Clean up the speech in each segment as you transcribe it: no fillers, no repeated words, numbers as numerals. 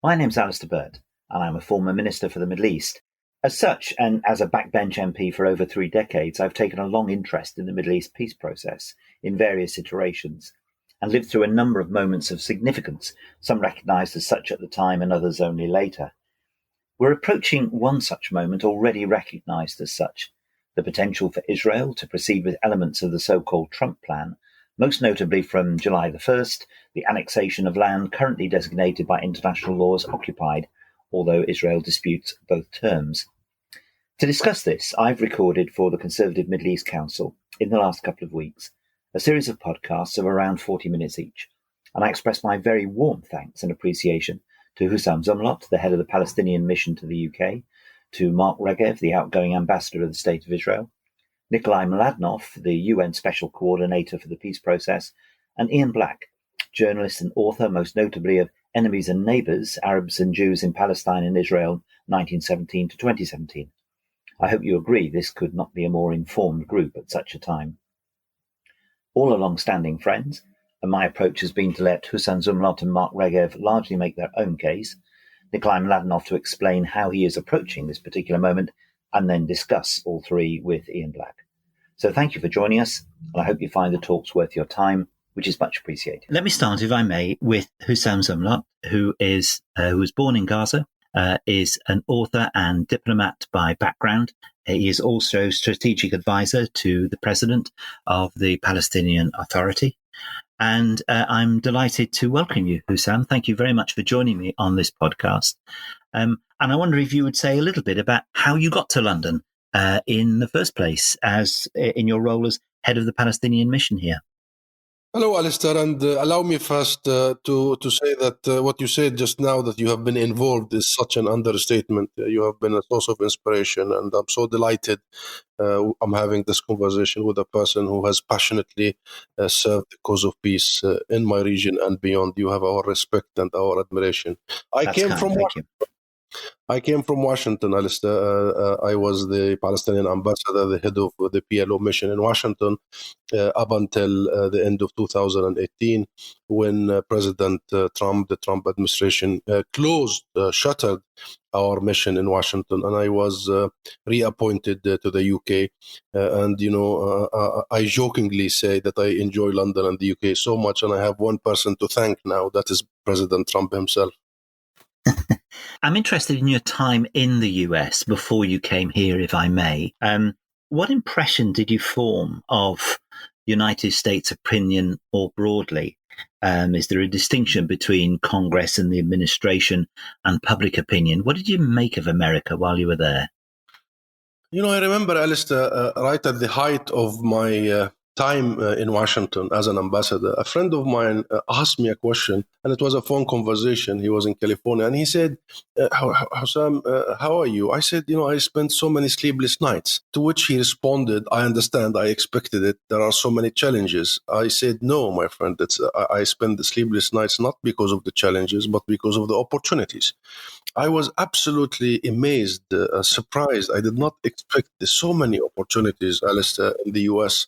My name's Alistair Burt, and I'm a former Minister for the Middle East. As such, and as a backbench MP for over 3 decades, I've taken a long interest in the Middle East peace process in various iterations, and lived through a number of moments of significance, some recognised as such at the time and others only later. We're approaching one such moment already recognised as such, the potential for Israel to proceed with elements of the so-called Trump plan, most notably from July the 1st, the annexation of land currently designated by international law as occupied, although Israel disputes both terms. To discuss this, I've recorded for the Conservative Middle East Council, in the last couple of weeks, a series of podcasts of around 40 minutes each, and I express my very warm thanks and appreciation to Husam Zomlot, the head of the Palestinian Mission to the UK, to Mark Regev, the outgoing ambassador of the State of Israel, Nikolai Mladinov, the UN Special Coordinator for the Peace Process, and Ian Black, journalist and author most notably of Enemies and Neighbours, Arabs and Jews in Palestine and Israel, 1917 to 2017. I hope you agree this could not be a more informed group at such a time. All are long-standing friends, and my approach has been to let Husam Zomlot and Mark Regev largely make their own case, Nikolai Mladinov to explain how he is approaching this particular moment, and then discuss all three with Ian Black. So thank you for joining us, and I hope you find the talks worth your time, which is much appreciated. Let me start, if I may, with Husam Zomlot, who was born in Gaza, is an author and diplomat by background. He is also strategic advisor to the president of the Palestinian Authority. And I'm delighted to welcome you, Husam. Thank you very much for joining me on this podcast. And I wonder if you would say a little bit about how you got to London in the first place, as in your role as head of the Palestinian Mission here. Hello, Alistair, and allow me first to say that what you said just now, that you have been involved, is such an understatement. You have been a source of inspiration, and I'm so delighted I'm having this conversation with a person who has passionately served the cause of peace in my region and beyond. You have our respect and our admiration. I came from Washington, Alistair. I was the Palestinian ambassador, the head of the PLO mission in Washington, up until the end of 2018, when President Trump, the Trump administration, shuttered our mission in Washington, and I was reappointed to the UK. I jokingly say that I enjoy London and the UK so much, and I have one person to thank now, that is President Trump himself. I'm interested in your time in the US before you came here, if I may. What impression did you form of United States opinion more broadly? Is there a distinction between Congress and the administration and public opinion? What did you make of America while you were there? I remember, Alistair, right at the height of my time in Washington as an ambassador, a friend of mine asked me a question, and it was a phone conversation. He was in California, and he said, Husam, how are you? I said, I spent so many sleepless nights. To which he responded, I understand, I expected it. There are so many challenges. I said, no, my friend, I spend the sleepless nights not because of the challenges, but because of the opportunities. I was absolutely amazed, surprised. I did not expect so many opportunities, Alistair, in the US.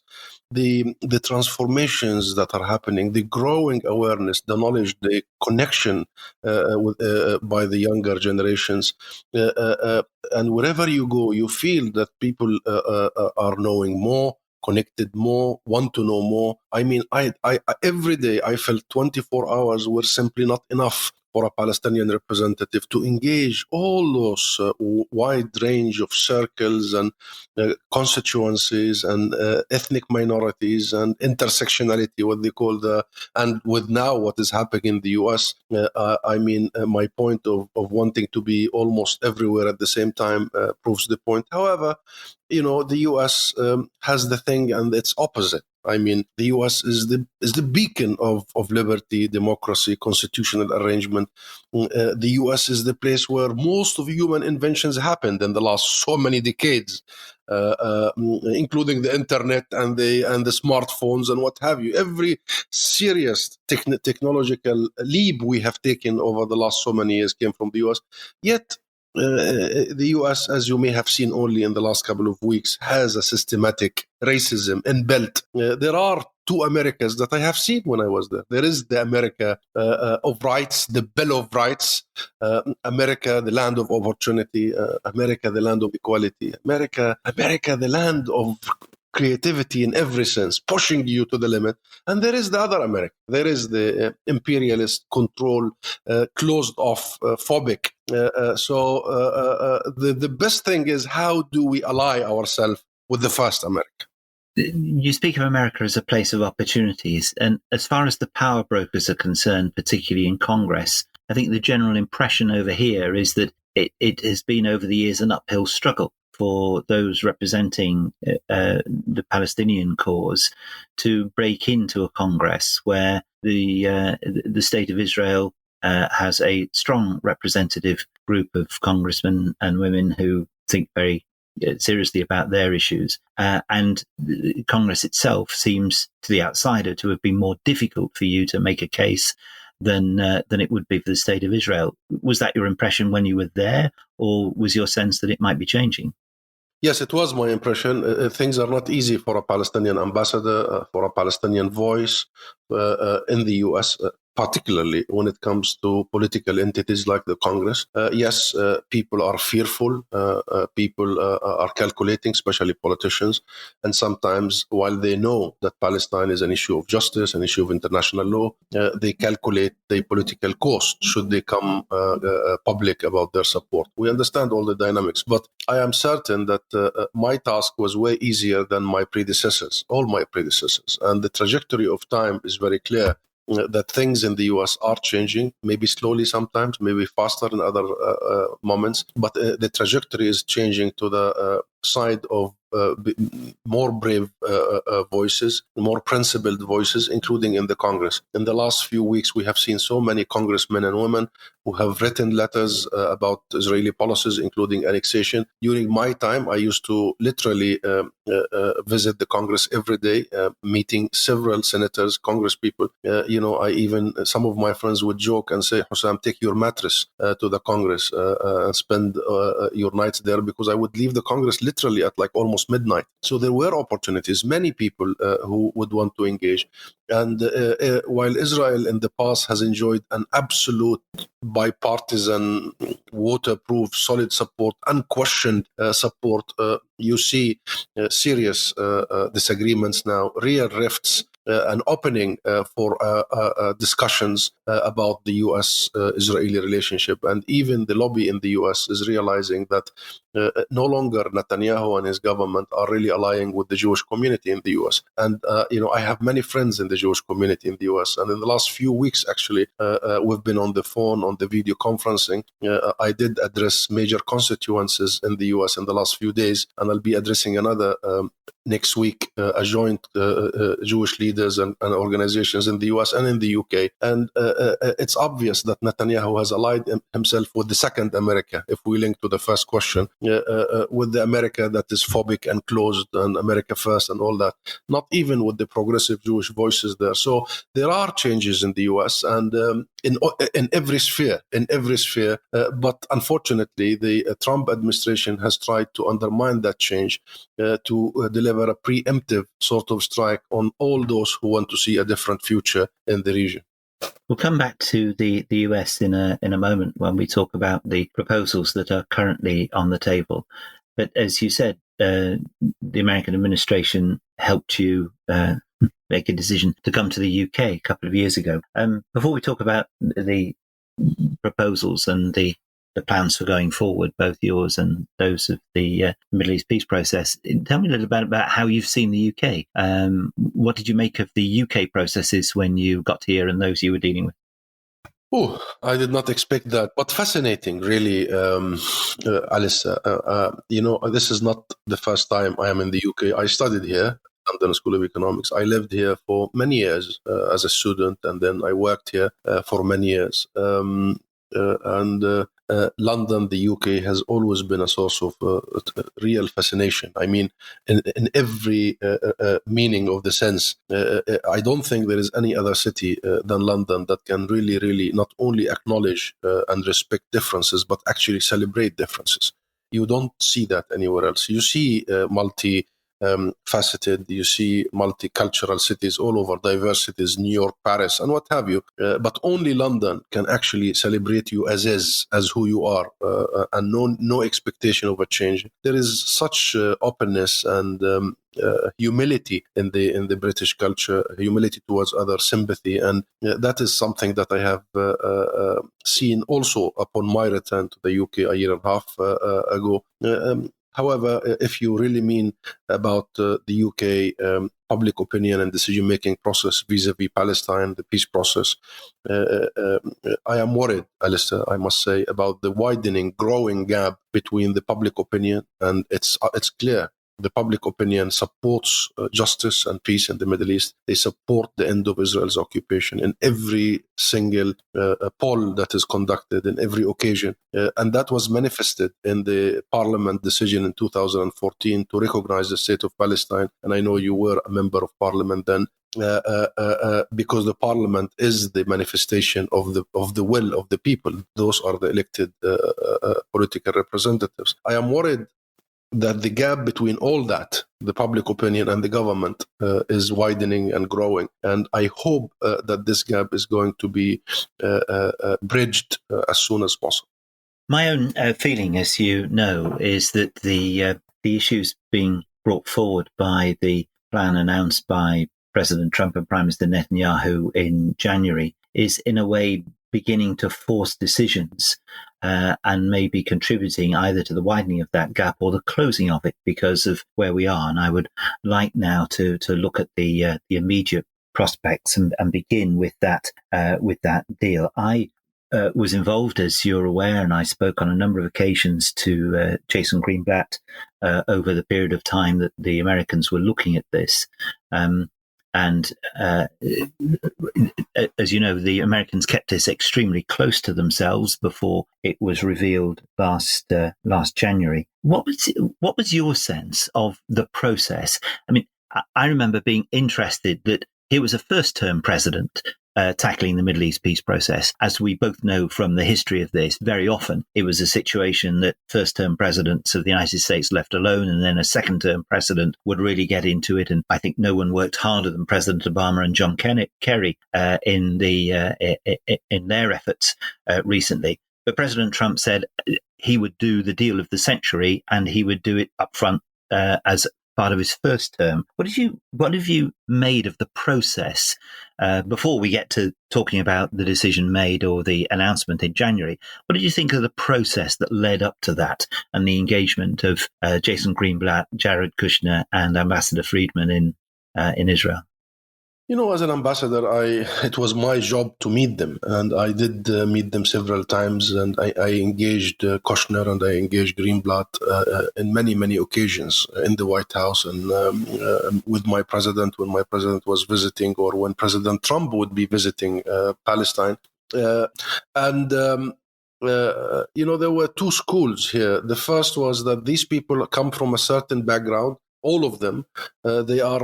The transformations that are happening, the growing awareness, the knowledge, the connection by the younger generations. And wherever you go, you feel that people are knowing more, connected more, want to know more. I mean, I every day I felt 24 hours were simply not enough for a Palestinian representative to engage all those wide range of circles and constituencies and ethnic minorities and intersectionality, what they call and with now what is happening in the US, my point of wanting to be almost everywhere at the same time proves the point. However, the US has the thing and its opposite. I mean, the US is the beacon of liberty, democracy, constitutional arrangement. The US is the place where most of human inventions happened in the last so many decades, including the internet and the smartphones and what have you. Every serious technological leap we have taken over the last so many years came from the US. Yet, the US, as you may have seen only in the last couple of weeks, has a systematic racism inbuilt. There are two Americas that I have seen when I was there. There is the America of rights, the Bill of Rights, America, the land of opportunity, America, the land of equality, America, the land of creativity in every sense, pushing you to the limit. And there is the other America. There is the imperialist, control, closed off, phobic. The best thing is, how do we ally ourselves with the first America? You speak of America as a place of opportunities. And as far as the power brokers are concerned, particularly in Congress, I think the general impression over here is that it has been over the years an uphill struggle for those representing the Palestinian cause to break into a Congress where the state of Israel has a strong representative group of congressmen and women who think very seriously about their issues. And Congress itself seems, to the outsider, to have been more difficult for you to make a case than it would be for the state of Israel. Was that your impression when you were there, or was your sense that it might be changing? Yes, it was my impression. Things are not easy for a Palestinian ambassador, for a Palestinian voice in the U.S., particularly when it comes to political entities like the Congress. Yes, people are fearful. People are calculating, especially politicians. And sometimes, while they know that Palestine is an issue of justice, an issue of international law, they calculate the political cost should they come public about their support. We understand all the dynamics, but I am certain that my task was way easier than my predecessors, all my predecessors. And the trajectory of time is very clear. That things in the US are changing, maybe slowly sometimes, maybe faster in other moments, but the trajectory is changing to the side of more brave voices, more principled voices, including in the Congress. In the last few weeks, we have seen so many congressmen and women who have written letters about Israeli policies, including annexation. During my time, I used to literally visit the Congress every day, meeting several senators, Congress people. I even, some of my friends would joke and say, Husam, take your mattress to the Congress and spend your nights there, because I would leave the Congress literally at like almost midnight. So there were opportunities, many people who would want to engage. And while Israel in the past has enjoyed an absolute bipartisan, waterproof, solid support, unquestioned support, you see serious disagreements now, real rifts, an opening for discussions about the U.S.-Israeli relationship. And even the lobby in the U.S. is realizing that no longer Netanyahu and his government are really allying with the Jewish community in the U.S. And, I have many friends in the Jewish community in the U.S. And in the last few weeks, actually, we've been on the phone, on the video conferencing. I did address major constituencies in the U.S. in the last few days, and I'll be addressing another next week, a joint Jewish leaders and organizations in the US and in the UK. And it's obvious that Netanyahu has allied himself with the second America, if we link to the first question, with the America that is phobic and closed and America first and all that, not even with the progressive Jewish voices there. So there are changes in the US and in every sphere, but unfortunately, the Trump administration has tried to undermine that change to deliver a preemptive sort of strike on all those who want to see a different future in the region. We'll come back to the US in a moment when we talk about the proposals that are currently on the table. But as you said, the American administration helped you make a decision to come to the UK a couple of years ago. Before we talk about the proposals and the plans for going forward, both yours and those of the Middle East peace process, tell me a little bit about how you've seen the UK. What did you make of the UK processes when you got here and those you were dealing with? Oh, I did not expect that, but fascinating, really, Alice. This is not the first time I am in the UK. I studied here, London School of Economics. I lived here for many years as a student, and then I worked here for many years. London, the UK, has always been a source of real fascination. I mean, in every meaning of the sense, I don't think there is any other city than London that can really, really not only acknowledge and respect differences, but actually celebrate differences. You don't see that anywhere else. You see faceted. You see multicultural cities all over, diverse cities, New York, Paris, and what have you. But only London can actually celebrate you as is, as who you are, and no expectation of a change. There is such openness and humility in the British culture, humility towards others, sympathy, and that is something that I have seen also upon my return to the UK a year and a half ago. However, if you really mean about the UK public opinion and decision-making process vis-a-vis Palestine, the peace process, I am worried, Alistair, I must say, about the widening, growing gap between the public opinion, and it's clear. The public opinion supports justice and peace in the Middle East. They support the end of Israel's occupation in every single poll that is conducted, in every occasion. And that was manifested in the parliament decision in 2014 to recognize the state of Palestine. And I know you were a member of parliament then. Because the parliament is the manifestation of the will of the people. Those are the elected political representatives. I am worried that the gap between all that, the public opinion and the government, is widening and growing. And I hope that this gap is going to be bridged as soon as possible. My own feeling, as you know, is that the issues being brought forward by the plan announced by President Trump and Prime Minister Netanyahu in January is in a way beginning to force decisions and maybe contributing either to the widening of that gap or the closing of it because of where we are. And I would like now to look at the immediate prospects and begin with that deal. I was involved, as you're aware, and I spoke on a number of occasions to Jason Greenblatt over the period of time that the Americans were looking at this. And as you know, the Americans kept this extremely close to themselves before it was revealed last January. What was your sense of the process? I mean, I remember being interested that it was a first-term president tackling the Middle East peace process. As we both know from the history of this, very often it was a situation that first-term presidents of the United States left alone, and then a second-term president would really get into it. And I think no one worked harder than President Obama and John Kerry in their efforts recently. But President Trump said he would do the deal of the century, and he would do it up front as part of his first term. What have you made of the process before we get to talking about the decision made or the announcement in January? What did you think of the process that led up to that and the engagement of Jason Greenblatt, Jared Kushner, and Ambassador Friedman in Israel? You know, as an ambassador, it was my job to meet them, and I did meet them several times, and I engaged Kushner and I engaged Greenblatt in many occasions in the White House and with my president when my president was visiting, or when President Trump would be visiting Palestine. And there were two schools here. The first was that these people come from a certain background. All of them, they are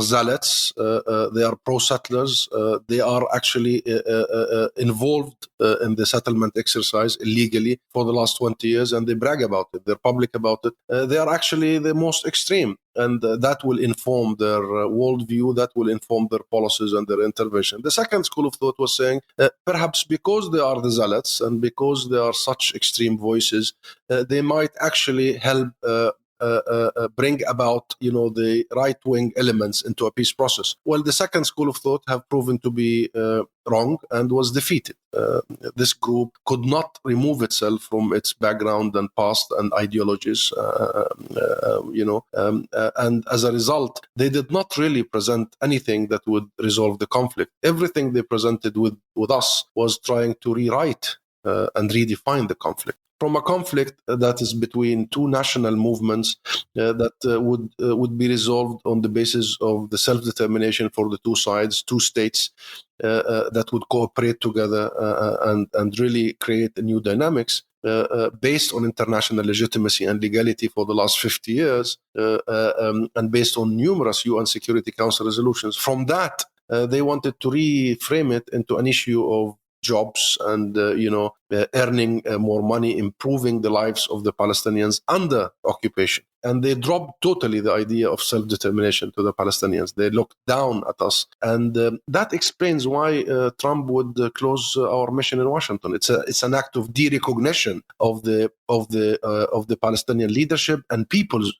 zealots, they are pro-settlers, they are actually involved in the settlement exercise illegally for the last 20 years, and they brag about it, they're public about it. They are actually the most extreme, and that will inform their worldview, that will inform their policies and their intervention. The second school of thought was saying, perhaps because they are the zealots and because they are such extreme voices, they might actually help bring about, the right-wing elements into a peace process. Well, the second school of thought have proven to be wrong and was defeated. This group could not remove itself from its background and past and ideologies, and as a result, they did not really present anything that would resolve the conflict. Everything they presented with us was trying to rewrite and redefine the conflict. From a conflict that is between two national movements that would be resolved on the basis of the self-determination for the two sides, two states that would cooperate together and really create new dynamics based on international legitimacy and legality for the last 50 years and based on numerous UN Security Council resolutions. From that, they wanted to reframe it into an issue of jobs and, earning more money, improving the lives of the Palestinians under occupation. and they dropped totally the idea of self-determination to the Palestinians. They looked down at us, and that explains why Trump would close our mission in Washington. It's an act of de-recognition of the Palestinian leadership and peoplehood.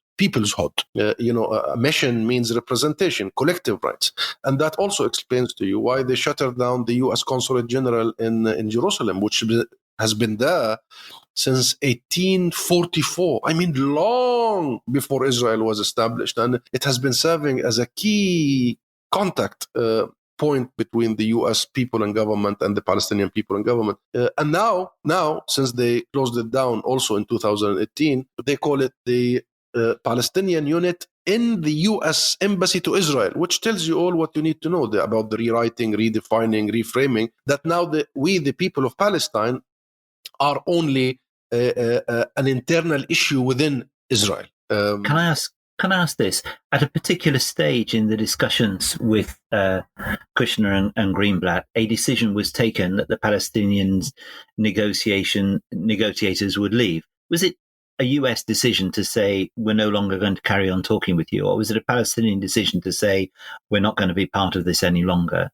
A mission means representation, collective rights, and that also explains to you why they shuttered down the U.S. Consulate General in Jerusalem, which has been there since 1844. I mean, long before Israel was established, and it has been serving as a key contact point between the U.S. people and government and the Palestinian people and government. And now, since they closed it down also in 2018, they call it the Palestinian unit in the U.S. Embassy to Israel, which tells you all what you need to know about the rewriting, redefining, reframing, that now we, the people of Palestine, are only an internal issue within Israel. Can I ask this? At a particular stage in the discussions with Kushner and Greenblatt, a decision was taken that the Palestinian negotiators would leave. Was it a US decision to say, we're no longer going to carry on talking with you? Or was it a Palestinian decision to say, we're not going to be part of this any longer?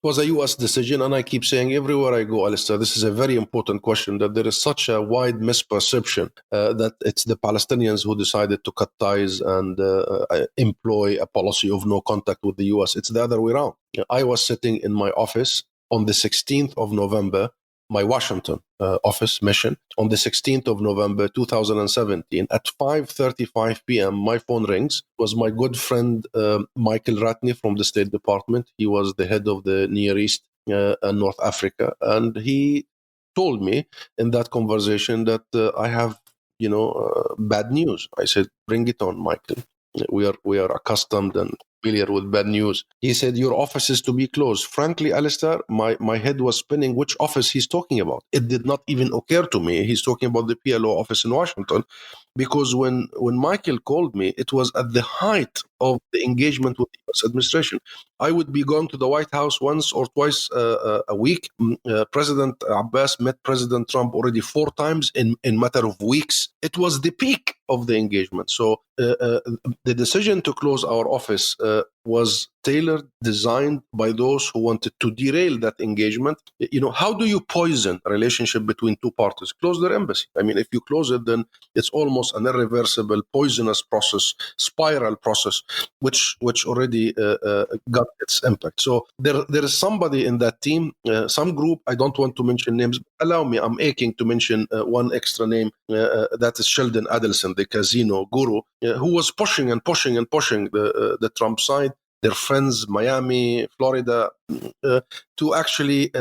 It was a U.S. decision, and I keep saying everywhere I go, Alistair, this is a very important question, that there is such a wide misperception that it's the Palestinians who decided to cut ties and employ a policy of no contact with the U.S. It's the other way around. I was sitting in my office on the 16th of November, my Washington office mission, on the 16th of November 2017 at 5:35 p.m. my phone rings. It was my good friend Michael Ratney from the State Department. He was the head of the Near East and North Africa, and he told me in that conversation that I have bad news. I said, bring it on, Michael. We are accustomed and familiar with bad news. He said, your office is to be closed. Frankly, Alistair, my head was spinning which office he's talking about. It did not even occur to me he's talking about the PLO office in Washington, because when Michael called me, it was at the height of the engagement with the US administration. I would be going to the White House once or twice a week. President Abbas met President Trump already 4 times in matter of weeks. It was the peak of the engagement. So the decision to close our office was tailored, designed by those who wanted to derail that engagement. How do you poison a relationship between two parties? Close their embassy. I mean, if you close it, then it's almost an irreversible, poisonous process, spiral process, which already got its impact. So there is somebody in that team, some group, I don't want to mention names, allow me, I'm aching to mention one extra name, that is Sheldon Adelson, the casino guru, who was pushing and pushing and pushing the Trump side, their friends, Miami, Florida, to actually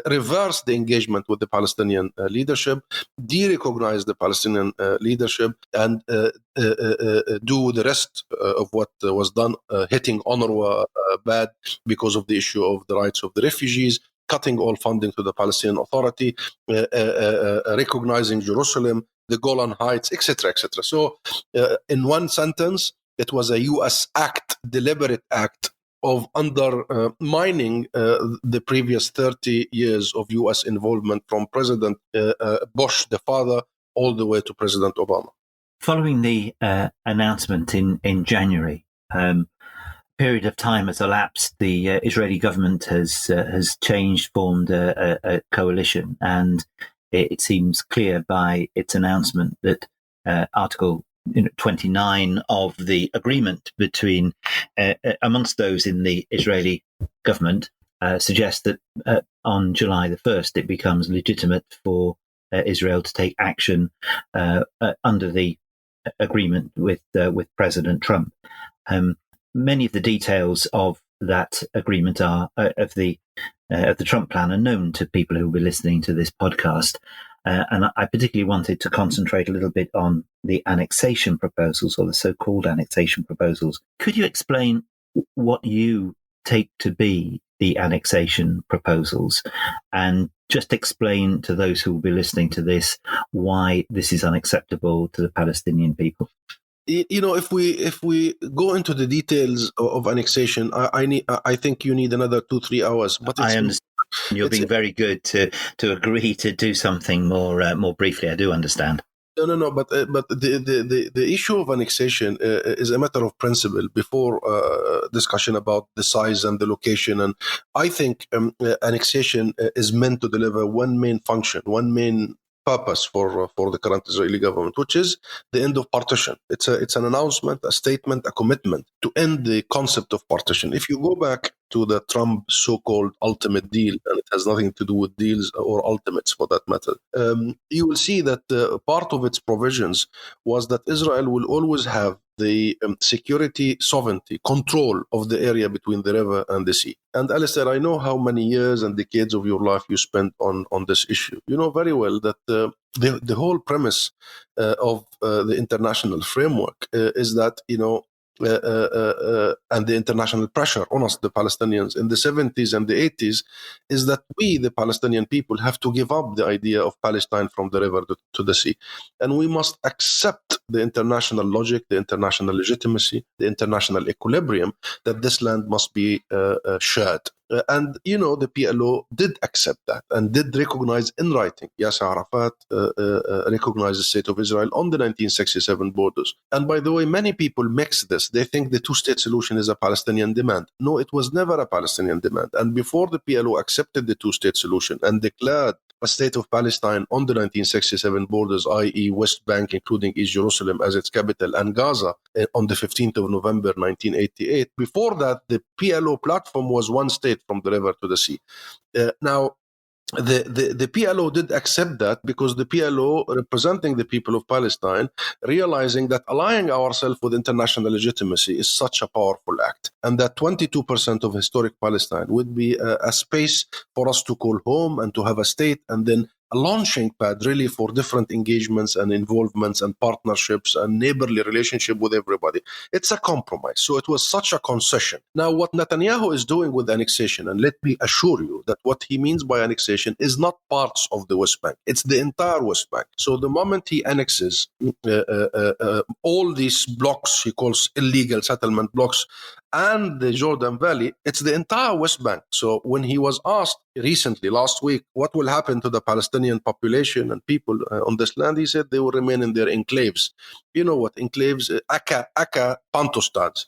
reverse the engagement with the Palestinian leadership, de-recognize the Palestinian leadership, and do the rest of what was done, hitting UNRWA bad because of the issue of the rights of the refugees, cutting all funding to the Palestinian Authority, recognizing Jerusalem, the Golan Heights, etc., etc. So, in one sentence, it was a U.S. act, deliberate act of undermining the previous 30 years of U.S. involvement from President Bush, the father, all the way to President Obama. Following the announcement in January, period of time has elapsed. The Israeli government has changed, formed a coalition, and it seems clear by its announcement that Article 29 of the agreement between amongst those in the Israeli government suggests that on July the 1st it becomes legitimate for Israel to take action under the agreement with President Trump. Many of the details of that agreement of the Trump plan are known to people who will be listening to this podcast. And I particularly wanted to concentrate a little bit on the annexation proposals, or the so-called annexation proposals. Could you explain what you take to be the annexation proposals, and just explain to those who will be listening to this why this is unacceptable to the Palestinian people? If we go into the details of annexation, I think you need another 2-3 hours. But I understand. You're being very good to agree to do something more briefly. I do understand. No. But the issue of annexation is a matter of principle before discussion about the size and the location. And I think annexation is meant to deliver one main function, one main purpose for the current Israeli government, which is the end of partition. It's an announcement, a statement, a commitment to end the concept of partition. If you go back to the Trump so-called ultimate deal, and it has nothing to do with deals or ultimates for that matter, you will see that part of its provisions was that Israel will always have the security, sovereignty, control of the area between the river and the sea. And Alistair, I know how many years and decades of your life you spent on this issue. You know very well that the whole premise of the international framework is that, and the international pressure on us, the Palestinians, in the 70s and the 80s, is that we, the Palestinian people, have to give up the idea of Palestine from the river to the sea. And we must accept the international logic, the international legitimacy, the international equilibrium that this land must be shared. And, the PLO did accept that and did recognize in writing. Yasser Arafat recognized the state of Israel on the 1967 borders. And by the way, many people mix this. They think the two-state solution is a Palestinian demand. No, it was never a Palestinian demand. And before the PLO accepted the two-state solution and declared a state of Palestine on the 1967 borders, i.e. West Bank, including East Jerusalem as its capital, and Gaza on the 15th of November 1988. Before that, the PLO platform was one state from the river to the sea. Now, the PLO did accept that because the PLO, representing the people of Palestine, realizing that allying ourselves with international legitimacy is such a powerful act, and that 22% of historic Palestine would be a space for us to call home and to have a state, and then a launching pad really for different engagements and involvements and partnerships and neighborly relationship with everybody. It's a compromise. So it was such a concession. Now, what Netanyahu is doing with annexation, and let me assure you that what he means by annexation is not parts of the West Bank. It's the entire West Bank. So the moment he annexes all these blocks, he calls illegal settlement blocks, and the Jordan Valley, it's the entire West Bank. So when he was asked recently, last week, what will happen to the Palestinian population and people on this land, he said they will remain in their enclaves. You know what enclaves? Aka Pantostads.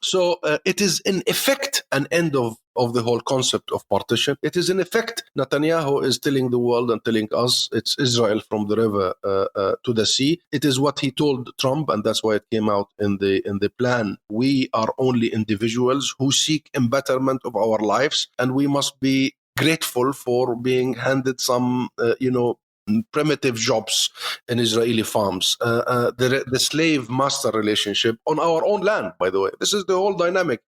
So it is in effect an end of the whole concept of partition. It is in effect, Netanyahu is telling the world and telling us it's Israel from the river to the sea. It is what he told Trump, and that's why it came out in the plan. We are only individuals who seek embetterment of our lives, and we must be grateful for being handed some, primitive jobs in Israeli farms, the slave-master relationship on our own land, by the way. This is the whole dynamic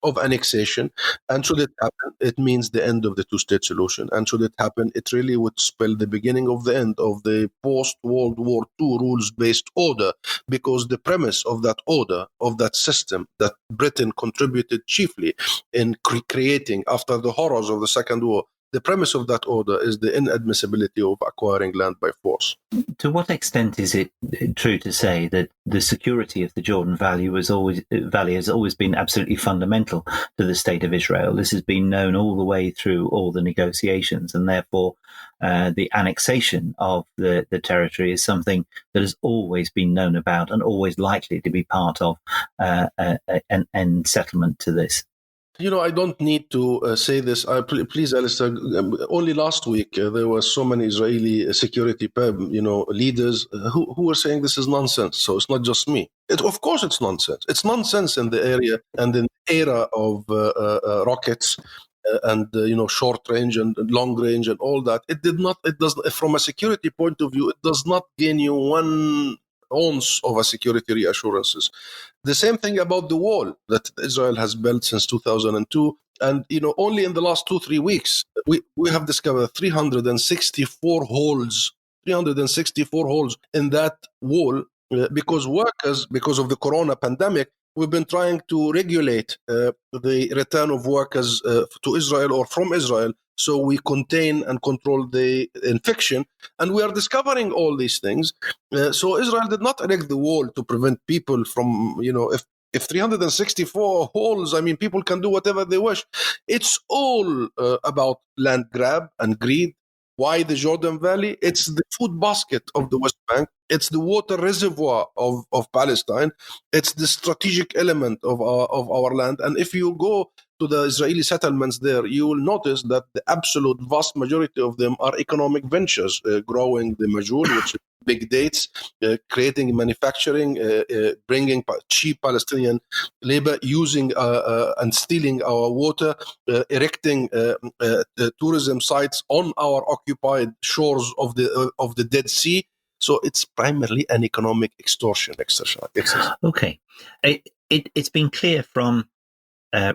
of annexation. And should it happen, it means the end of the two-state solution. And should it happen, it really would spell the beginning of the end of the post-World War II rules-based order, because the premise of that order, of that system that Britain contributed chiefly in creating after the horrors of the Second War, the premise of that order is the inadmissibility of acquiring land by force. To what extent is it true to say that the security of the Jordan Valley has always been absolutely fundamental to the state of Israel? This has been known all the way through all the negotiations, and therefore the annexation of the territory is something that has always been known about and always likely to be part of an end settlement to this. I don't need to say this. Please, Alistair, only last week there were so many Israeli security leaders who were saying this is nonsense. So it's not just me. Of course it's nonsense. It's nonsense in the area and in the era of rockets and short range and long range and all that. It does, from a security point of view, it does not gain you one ounce of a security reassurances. The same thing about the wall that Israel has built since 2002. And, only in the last 2-3 weeks, we have discovered 364 holes in that wall because of the corona pandemic, we've been trying to regulate the return of workers to Israel or from Israel, so we contain and control the infection. And we are discovering all these things. So Israel did not erect the wall to prevent people from, if 364 holes, people can do whatever they wish. It's all about land grab and greed. Why the Jordan Valley? It's the food basket of the West Bank. It's the water reservoir of Palestine. It's the strategic element of our land. And if you go to the Israeli settlements there, you will notice that the absolute vast majority of them are economic ventures, growing the majul, which is big dates, creating manufacturing, bringing cheap Palestinian labor, using and stealing our water, erecting tourism sites on our occupied shores of the Dead Sea. So it's primarily an economic extortion exercise. Okay. It's been clear from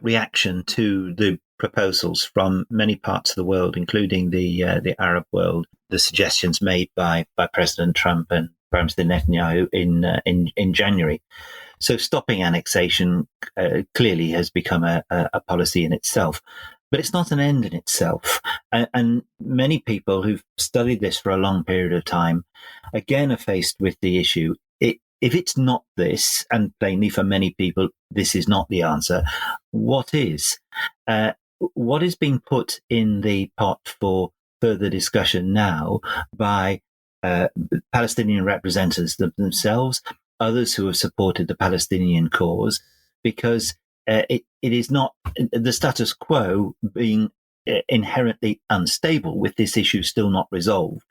reaction to the proposals from many parts of the world, including the Arab world, the suggestions made by President Trump and Prime Minister Netanyahu in January. So stopping annexation clearly has become a policy in itself. But it's not an end in itself. And many people who've studied this for a long period of time, again, are faced with the issue. If it's not this, and plainly for many people, this is not the answer, what is? What is being put in the pot for further discussion now by Palestinian representatives themselves, others who have supported the Palestinian cause, because it is not the status quo being inherently unstable with this issue still not resolved.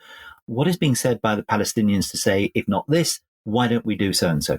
What is being said by the Palestinians to say, if not this, why don't we do so and so?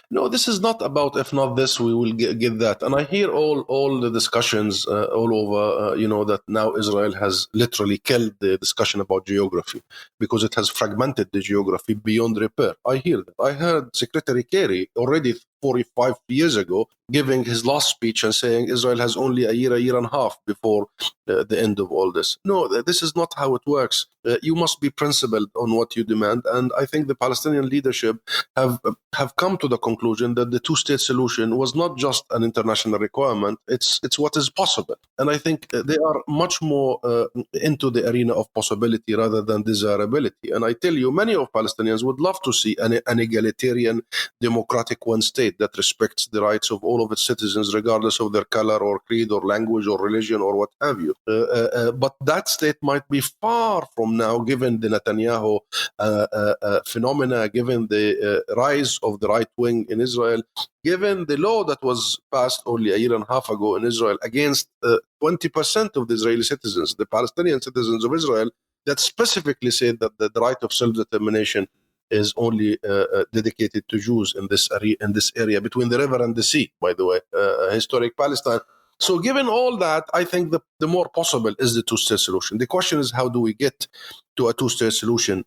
No, this is not about if not this, we will get that. And I hear all the discussions all over, that now Israel has literally killed the discussion about geography because it has fragmented the geography beyond repair. I hear that. I heard Secretary Kerry already 45 years ago giving his last speech and saying Israel has only a year and a half before the end of all this. No, this is not how it works. You must be principled on what you demand. And I think the Palestinian leadership have come to the conclusion that the two-state solution was not just an international requirement, it's what is possible. And I think they are much more into the arena of possibility rather than desirability. And I tell you, many of Palestinians would love to see an egalitarian, democratic one state that respects the rights of all of its citizens, regardless of their color or creed or language or religion or what have you. But that state might be far from now, given the Netanyahu phenomena, given the rise of the right wing in Israel, given the law that was passed only a year and a half ago in Israel against 20% of the Israeli citizens, the Palestinian citizens of Israel, that specifically said that the right of self-determination is only dedicated to Jews in this area between the river and the sea, by the way, historic Palestine. So given all that, I think the more possible is the two-state solution. The question is, how do we get to a two-state solution,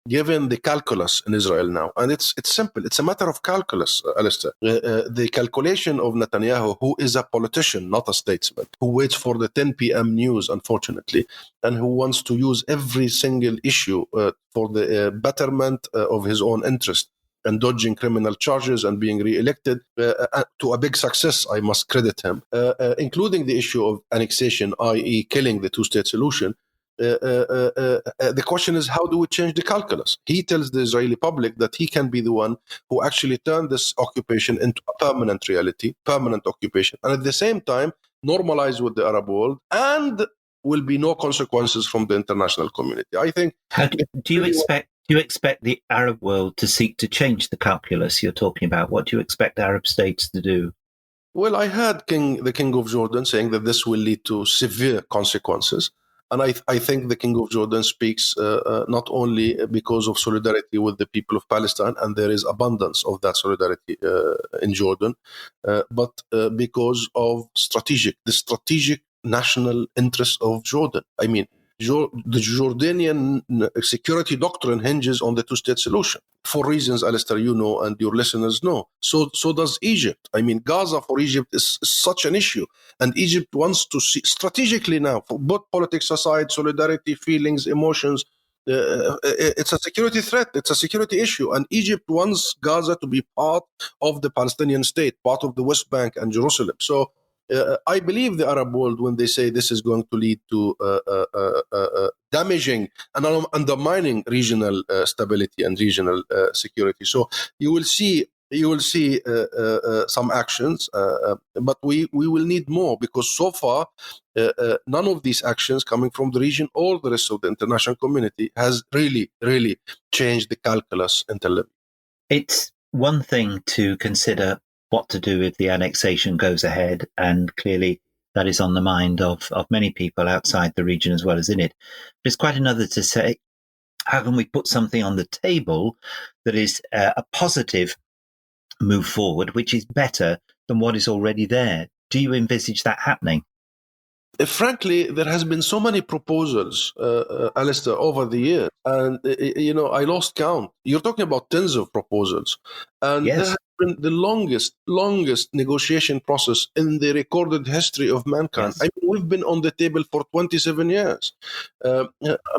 given the calculus in Israel now? And it's simple. It's a matter of calculus, Alistair. The calculation of Netanyahu, who is a politician, not a statesman, who waits for the 10 p.m. news, unfortunately, and who wants to use every single issue for the betterment of his own interest, and dodging criminal charges and being re-elected to a big success, I must credit him, including the issue of annexation, i.e. killing the two-state solution. The question is, how do we change the calculus? He tells the Israeli public that he can be the one who actually turned this occupation into a permanent reality, permanent occupation, and at the same time normalize with the Arab world, and will be no consequences from the international community. I think. Do you expect the Arab world to seek to change the calculus you're talking about? What do you expect Arab states to do? Well, I heard the King of Jordan saying that this will lead to severe consequences. And I think the King of Jordan speaks not only because of solidarity with the people of Palestine, and there is abundance of that solidarity in Jordan, but because of the strategic national interest of Jordan. I mean, the Jordanian security doctrine hinges on the two-state solution for reasons, Alistair, you know, and your listeners know. So does Egypt. I mean, Gaza for Egypt is such an issue, and Egypt wants to see strategically now, for both politics aside, solidarity, feelings, emotions. It's a security threat. It's a security issue, and Egypt wants Gaza to be part of the Palestinian state, part of the West Bank and Jerusalem. So. I believe the Arab world when they say this is going to lead to damaging and undermining regional stability and regional security. So you will see you will see some actions, but we will need more, because so far none of these actions coming from the region or the rest of the international community has really changed the calculus in Tel Aviv. It's one thing to consider what to do if the annexation goes ahead, and clearly that is on the mind of many people outside the region as well as in it. But it's quite another to say, how can we put something on the table that is a positive move forward, which is better than what is already there? Do you envisage that happening? Frankly, there has been so many proposals, Alistair, over the years, and I lost count. You're talking about tens of proposals, and there Yes. has been the longest negotiation process in the recorded history of mankind. Yes. I mean, we've been on the table for 27 years.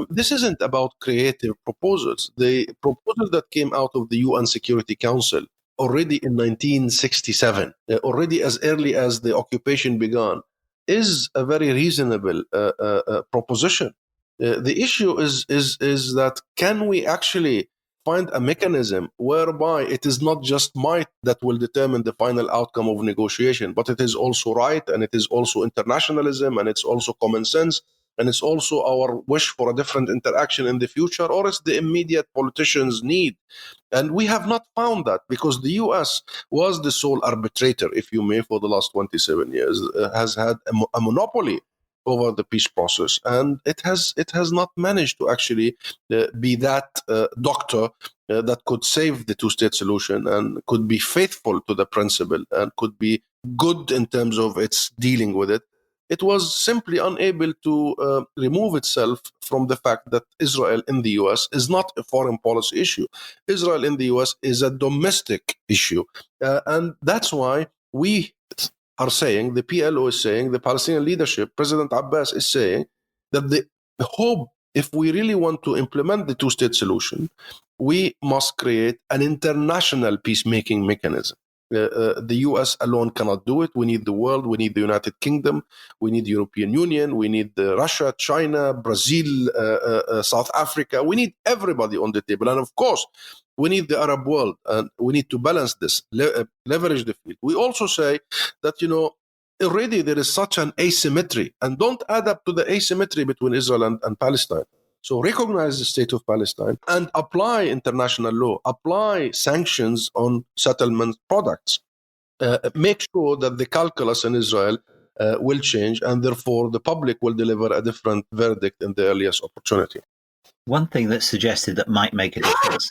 This isn't about creative proposals. The proposal that came out of the UN Security Council already in 1967, already as early as the occupation began, is a very reasonable proposition. The issue is that can we actually find a mechanism whereby it is not just might that will determine the final outcome of negotiation, but it is also right, and it is also internationalism, and it's also common sense, and it's also our wish for a different interaction in the future, or it's the immediate politicians' need. And we have not found that, because the US was the sole arbitrator, if you may, for the last 27 years, has had a monopoly over the peace process, and it has not managed to actually be that doctor that could save the two-state solution, and could be faithful to the principle, and could be good in terms of its dealing with it. It was simply unable to remove itself from the fact that Israel in the US is not a foreign policy issue. Israel in the US is a domestic issue. And that's why we are saying, the PLO is saying, the Palestinian leadership, President Abbas is saying, that the hope, if we really want to implement the two-state solution, we must create an international peacemaking mechanism. The US alone cannot do it. We need the world. We need the United Kingdom. We need the European Union. We need Russia, China, Brazil, South Africa. We need everybody on the table. And of course, we need the Arab world. And we need to balance this, leverage the field. We also say that, already there is such an asymmetry. And don't add up to the asymmetry between Israel and Palestine. So recognize the state of Palestine and apply international law, apply sanctions on settlement products. Make sure that the calculus in Israel will change, and therefore the public will deliver a different verdict in the earliest opportunity. One thing that's suggested that might make a difference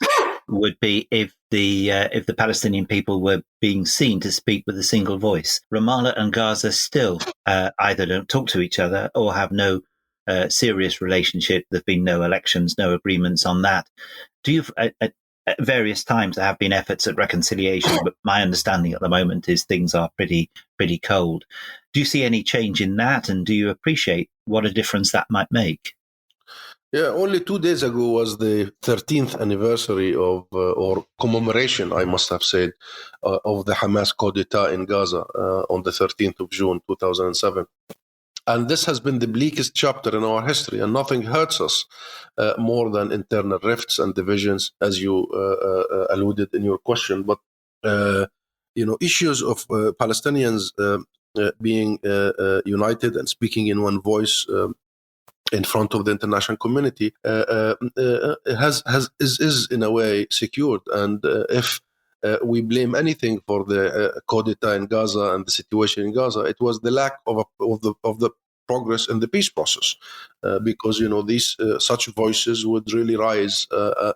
would be if the Palestinian people were being seen to speak with a single voice. Ramallah and Gaza still either don't talk to each other or have no serious relationship. There've been no elections, no agreements on that. Do you, at various times, there have been efforts at reconciliation, but my understanding at the moment is things are pretty cold. Do you see any change in that, and do you appreciate what a difference that might make? Yeah, only 2 days ago was the 13th anniversary of, or commemoration, I must have said, of the Hamas coup d'etat in Gaza on the 13th of June 2007. And this has been the bleakest chapter in our history, and nothing hurts us more than internal rifts and divisions, as you alluded in your question. But issues of Palestinians being united and speaking in one voice in front of the international community is in a way secured. And if we blame anything for the coup d'etat in Gaza and the situation in Gaza, it was the lack of the progress in the peace process, because these such voices would really rise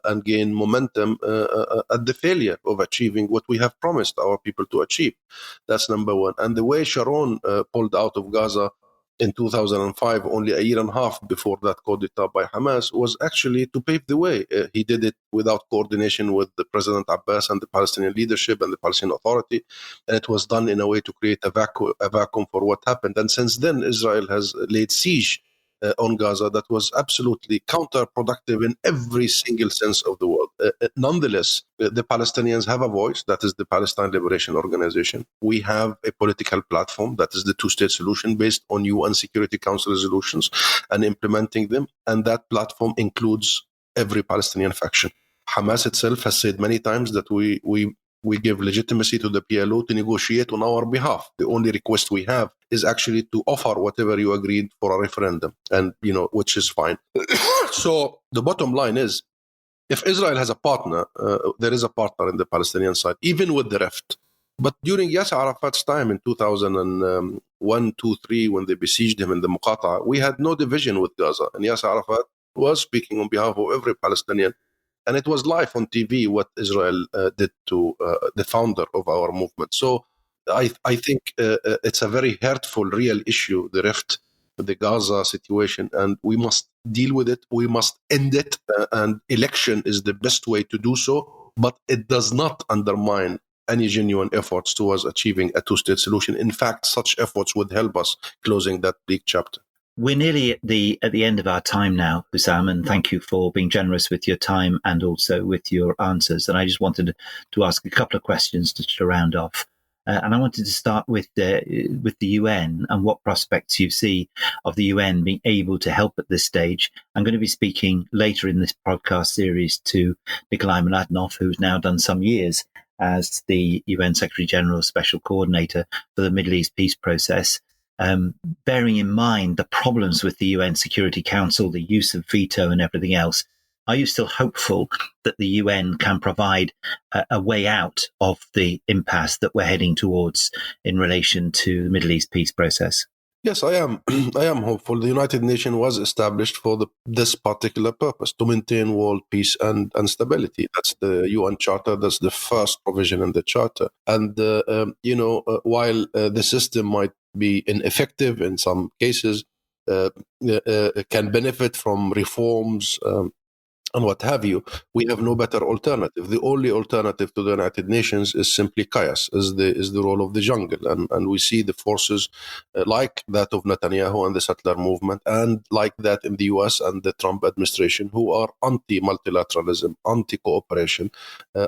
and gain momentum at the failure of achieving what we have promised our people to achieve. That's number one. And the way Sharon pulled out of Gaza in 2005, only a year and a half before that coup d'etat by Hamas, was actually to pave the way. He did it without coordination with the President Abbas and the Palestinian leadership and the Palestinian Authority, and it was done in a way to create a vacuum for what happened. And since then, Israel has laid siege on Gaza that was absolutely counterproductive in every single sense of the word. Nonetheless, the Palestinians have a voice, that is the Palestine Liberation Organization. We have a political platform, that is the two-state solution based on UN Security Council resolutions and implementing them. And that platform includes every Palestinian faction. Hamas itself has said many times that we We give legitimacy to the PLO to negotiate on our behalf. The only request we have is actually to offer whatever you agreed for a referendum, and which is fine. So the bottom line is, if Israel has a partner, there is a partner in the Palestinian side, even with the rift. But during Yasser Arafat's time in 2001, 2, 3, when they besieged him in the Muqata'a, we had no division with Gaza. And Yasser Arafat was speaking on behalf of every Palestinian. And it was live on TV what Israel did to the founder of our movement. So I think it's a very hurtful, real issue, the rift, the Gaza situation, and we must deal with it. We must end it, and election is the best way to do so. But it does not undermine any genuine efforts towards achieving a two-state solution. In fact, such efforts would help us closing that bleak chapter. We're nearly at the end of our time now, Husam, and thank you for being generous with your time and also with your answers. And I just wanted to ask a couple of questions to round off. And I wanted to start with the UN and what prospects you see of the UN being able to help at this stage. I'm going to be speaking later in this podcast series to Nikolai Mladenov, who's now done some years as the UN Secretary General Special Coordinator for the Middle East peace process. Bearing in mind the problems with the UN Security Council, the use of veto and everything else, are you still hopeful that the UN can provide a way out of the impasse that we're heading towards in relation to the Middle East peace process? Yes, I am. I am hopeful. The United Nations was established for this particular purpose, to maintain world peace and stability. That's the UN Charter. That's the first provision in the Charter. And, while the system might be ineffective in some cases, can benefit from reforms, and what have you, we have no better alternative. The only alternative to the United Nations is simply chaos, is the role of the jungle. And we see the forces like that of Netanyahu and the settler movement, and like that in the US and the Trump administration, who are anti-multilateralism, anti-cooperation,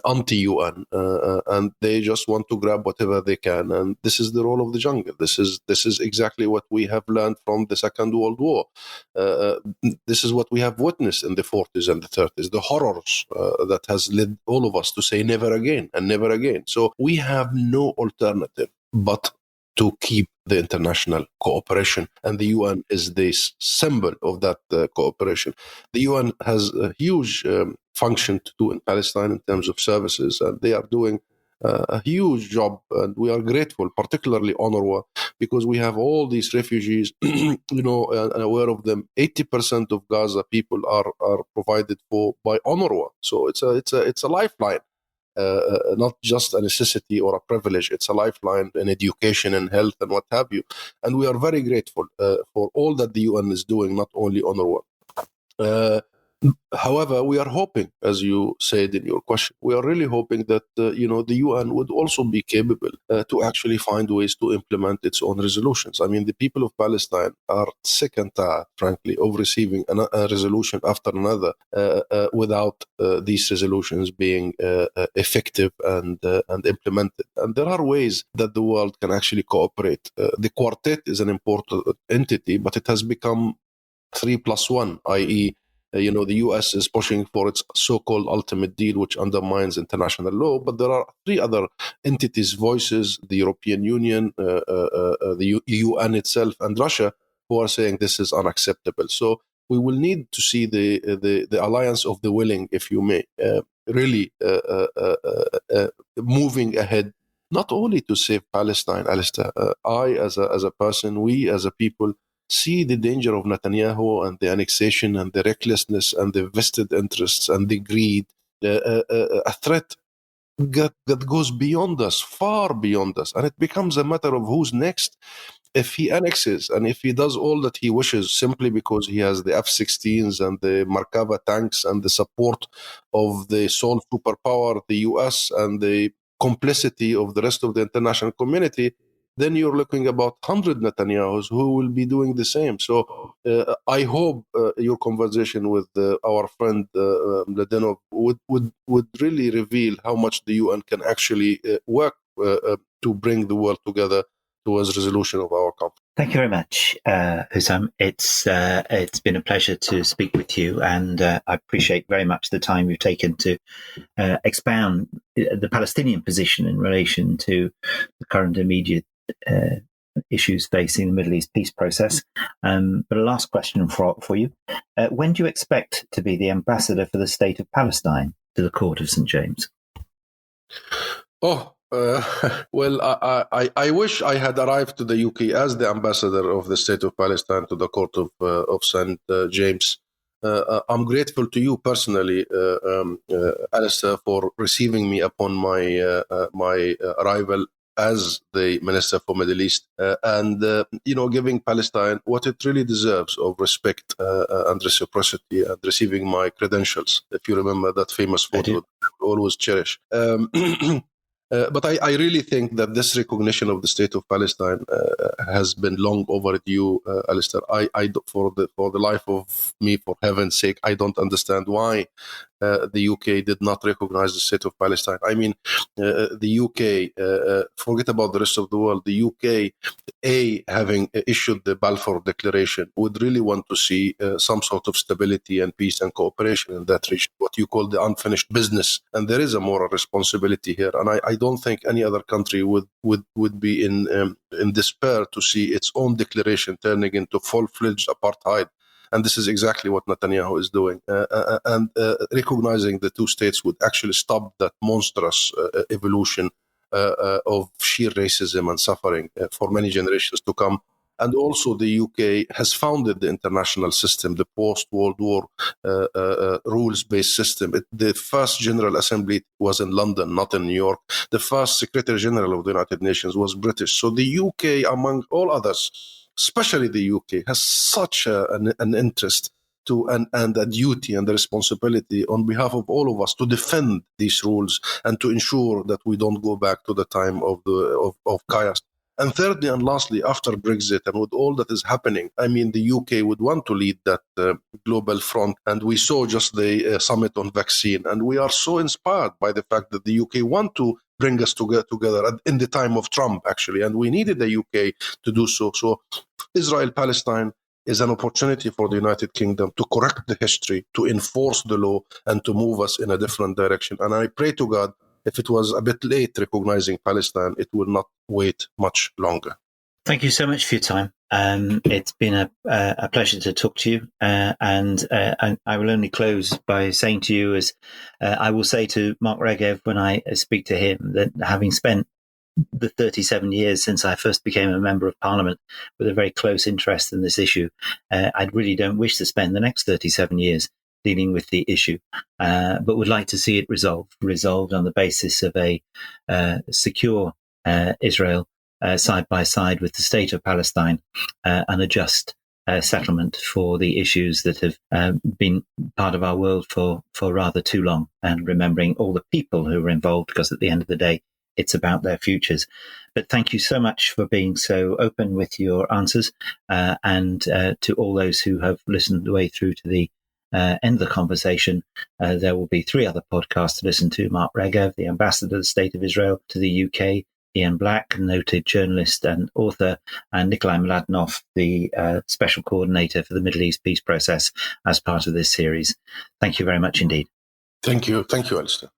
anti-UN, and they just want to grab whatever they can. And this is the role of the jungle. This is exactly what we have learned from the Second World War. This is what we have witnessed in the 40s and the 30s, the horrors that has led all of us to say never again and never again. So we have no alternative but to keep the international cooperation, and the UN is the symbol of that cooperation. The UN has a huge function to do in Palestine in terms of services, and they are doing a huge job, and we are grateful, particularly UNRWA, because we have all these refugees, and aware of them. 80% of Gaza people are provided for by UNRWA, so it's a lifeline, not just a necessity or a privilege. It's a lifeline in education and health and what have you, and we are very grateful for all that the UN is doing, not only UNRWA. However, we are hoping, as you said in your question, we are really hoping that the UN would also be capable to actually find ways to implement its own resolutions. I mean, the people of Palestine are sick and tired, frankly, of receiving a resolution after another without these resolutions being effective and implemented. And there are ways that the world can actually cooperate. The quartet is an important entity, but it has become 3+1, i.e., the U.S. is pushing for its so-called ultimate deal, which undermines international law. But there are three other entities, voices: the European Union, the UN itself, and Russia, who are saying this is unacceptable. So we will need to see the alliance of the willing, if you may, really moving ahead, not only to save Palestine, Alistair. I, as a person, we as a people, see the danger of Netanyahu and the annexation and the recklessness and the vested interests and the greed, a threat that goes beyond us, far beyond us. And it becomes a matter of who's next. If he annexes and if he does all that he wishes simply because he has the F-16s and the Markava tanks and the support of the sole superpower, the US, and the complicity of the rest of the international community, then you're looking about 100 Netanyahus who will be doing the same. So I hope your conversation with our friend Mladenov would really reveal how much the UN can actually work to bring the world together towards resolution of our conflict. Thank you very much, Husam. It's been a pleasure to speak with you, and I appreciate very much the time you've taken to expound the Palestinian position in relation to the current immediate issues facing the Middle East peace process. But a last question for you. When do you expect to be the ambassador for the State of Palestine to the Court of St. James? Well, I wish I had arrived to the UK as the ambassador of the State of Palestine to the Court of St. James. I'm grateful to you personally, Alistair, for receiving me upon my my arrival as the Minister for Middle East, and giving Palestine what it really deserves of respect and reciprocity, and receiving my credentials. If you remember that famous photo, I always cherish. But I really think that this recognition of the State of Palestine has been long overdue, Alistair. For the life of me, for heaven's sake, I don't understand why the UK did not recognize the State of Palestine. I mean, the UK, forget about the rest of the world, the UK, having issued the Balfour Declaration, would really want to see some sort of stability and peace and cooperation in that region, what you call the unfinished business. And there is a moral responsibility here. And I don't think any other country would be in despair to see its own declaration turning into full-fledged apartheid. And this is exactly what Netanyahu is doing. And recognizing the two states would actually stop that monstrous evolution of sheer racism and suffering for many generations to come. And also the UK has founded the international system, the post-World War rules-based system. The first General Assembly was in London, not in New York. The first Secretary General of the United Nations was British. So the UK, among all others, especially the UK, has such an interest to and a duty and a responsibility on behalf of all of us to defend these rules and to ensure that we don't go back to the time of chaos. And thirdly and lastly, after Brexit and with all that is happening, I mean, the UK would want to lead that global front. And we saw just the summit on vaccine. And we are so inspired by the fact that the UK want to bring us together in the time of Trump, actually. And we needed the UK to do so. So Israel-Palestine is an opportunity for the United Kingdom to correct the history, to enforce the law, and to move us in a different direction. And I pray to God, if it was a bit late recognizing Palestine, it will not wait much longer. Thank you so much for your time. It's been a pleasure to talk to you. And I will only close by saying to you, as I will say to Mark Regev when I speak to him, that having spent the 37 years since I first became a member of Parliament with a very close interest in this issue, I really don't wish to spend the next 37 years dealing with the issue, but would like to see it resolved on the basis of a secure Israel side by side with the State of Palestine, and a just settlement for the issues that have been part of our world for rather too long, and remembering all the people who were involved, because at the end of the day, it's about their futures. But thank you so much for being so open with your answers, and to all those who have listened the way through to the end of the conversation. There will be 3 other podcasts to listen to: Mark Regev, the Ambassador of the State of Israel to the UK; Ian Black, noted journalist and author; and Nikolai Mladenov, the Special Coordinator for the Middle East Peace Process, as part of this series. Thank you very much indeed. Thank you, Alistair.